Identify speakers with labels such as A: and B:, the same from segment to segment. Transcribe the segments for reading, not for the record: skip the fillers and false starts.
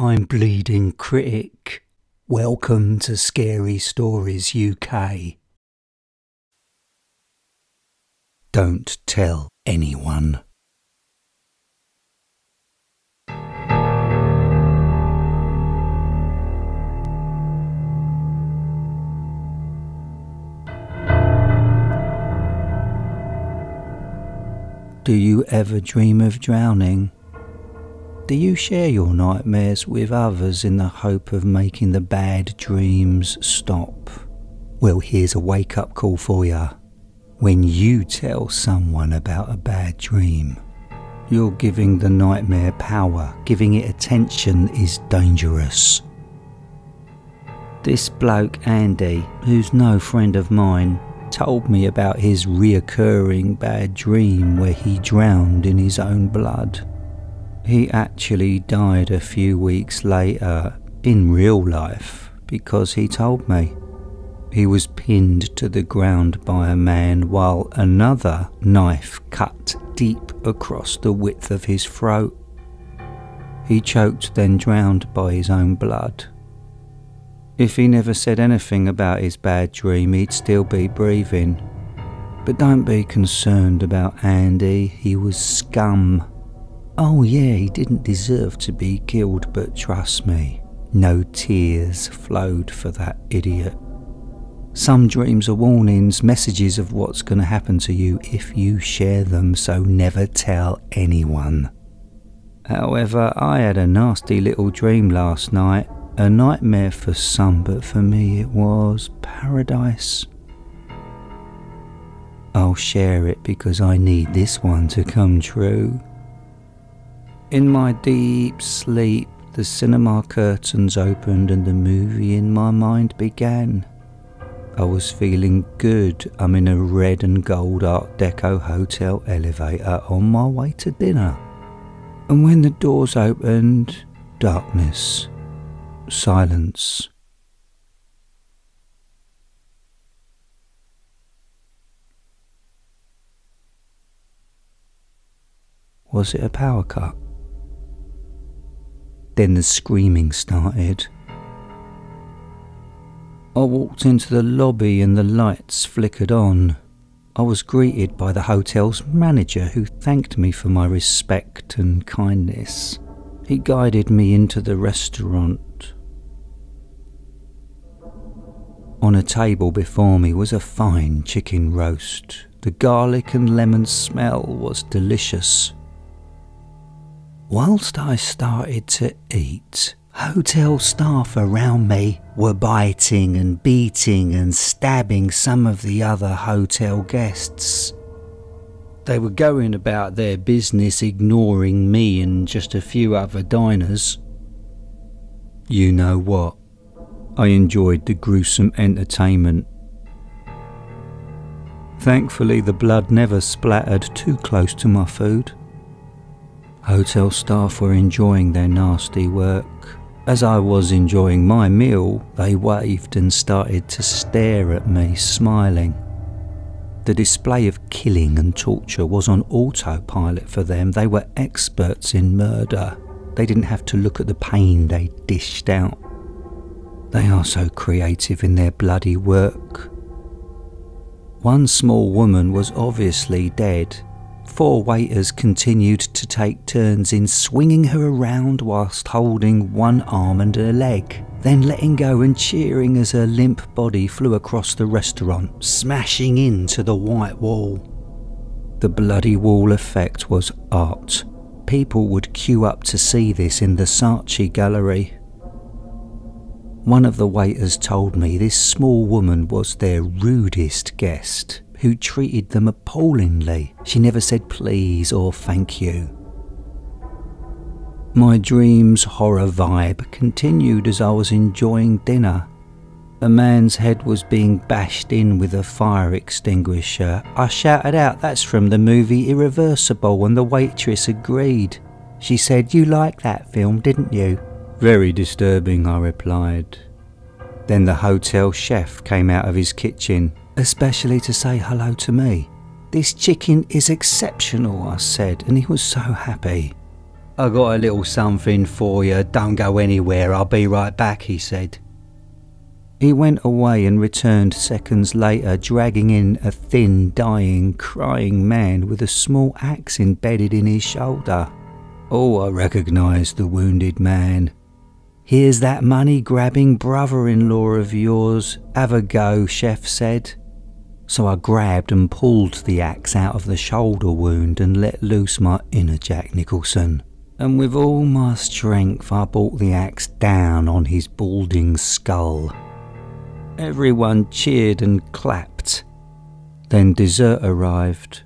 A: I'm Bleeding Critic. Welcome to Scary Stories UK. Don't tell anyone. Do you ever dream of drowning? Do you share your nightmares with others in the hope of making the bad dreams stop? Well, here's a wake-up call for you. When you tell someone about a bad dream, you're giving the nightmare power. Giving it attention is dangerous. This bloke Andy, who's no friend of mine, told me about his reoccurring bad dream where he drowned in his own blood. He actually died a few weeks later, in real life, because he told me. He was pinned to the ground by a man while another knife cut deep across the width of his throat. He choked, then drowned by his own blood. If he never said anything about his bad dream, he'd still be breathing. But don't be concerned about Andy, he was scum. Oh yeah, he didn't deserve to be killed, but trust me, no tears flowed for that idiot. Some dreams are warnings, messages of what's going to happen to you if you share them, so never tell anyone. However, I had a nasty little dream last night. A nightmare for some, but for me it was paradise. I'll share it because I need this one to come true. In my deep sleep, the cinema curtains opened and the movie in my mind began. I was feeling good. I'm in a red and gold Art Deco hotel elevator on my way to dinner. And when the doors opened, darkness. Silence. Was it a power cut? Then the screaming started. I walked into the lobby and the lights flickered on. I was greeted by the hotel's manager, who thanked me for my respect and kindness. He guided me into the restaurant. On a table before me was a fine chicken roast. The garlic and lemon smell was delicious. Whilst I started to eat, hotel staff around me were biting and beating and stabbing some of the other hotel guests. They were going about their business, ignoring me and just a few other diners. You know what? I enjoyed the gruesome entertainment. Thankfully, the blood never splattered too close to my food. Hotel staff were enjoying their nasty work. As I was enjoying my meal, they waved and started to stare at me, smiling. The display of killing and torture was on autopilot for them. They were experts in murder. They didn't have to look at the pain they dished out. They are so creative in their bloody work. One small woman was obviously dead. 4 waiters continued to take turns in swinging her around whilst holding one arm and a leg, then letting go and cheering as her limp body flew across the restaurant, smashing into the white wall. The bloody wall effect was art. People would queue up to see this in the Saatchi gallery. One of the waiters told me this small woman was their rudest guest, who treated them appallingly. She never said please or thank you. My dream's horror vibe continued as I was enjoying dinner. A man's head was being bashed in with a fire extinguisher. I shouted out, "That's from the movie Irreversible," and the waitress agreed. She said, "You liked that film, didn't you?" "Very disturbing," I replied. Then the hotel chef came out of his kitchen, especially to say hello to me. "This chicken is exceptional," I said, and he was so happy. "I got a little something for you. Don't go anywhere. I'll be right back," he said. He went away and returned seconds later, dragging in a thin, dying, crying man with a small axe embedded in his shoulder. Oh, I recognised the wounded man. "Here's that money-grabbing brother-in-law of yours. Have a go," Chef said. So I grabbed and pulled the axe out of the shoulder wound and let loose my inner Jack Nicholson. And with all my strength I brought the axe down on his balding skull. Everyone cheered and clapped. Then dessert arrived.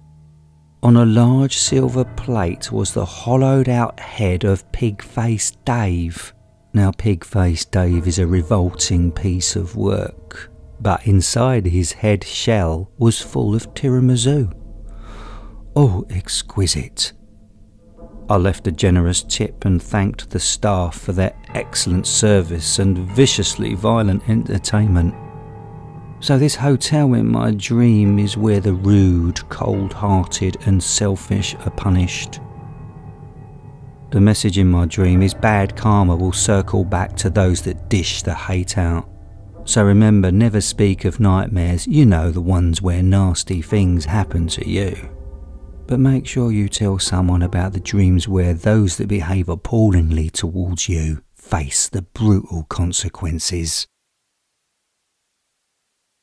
A: On a large silver plate was the hollowed out head of Pig-Faced Dave. Now Pig-Faced Dave is a revolting piece of work, but inside his head shell was full of tiramisu. Oh, exquisite. I left a generous tip and thanked the staff for their excellent service and viciously violent entertainment. So this hotel in my dream is where the rude, cold-hearted and selfish are punished. The message in my dream is bad karma will circle back to those that dish the hate out. So remember, never speak of nightmares, you know, the ones where nasty things happen to you. But make sure you tell someone about the dreams where those that behave appallingly towards you face the brutal consequences.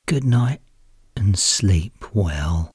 A: Good night and sleep well.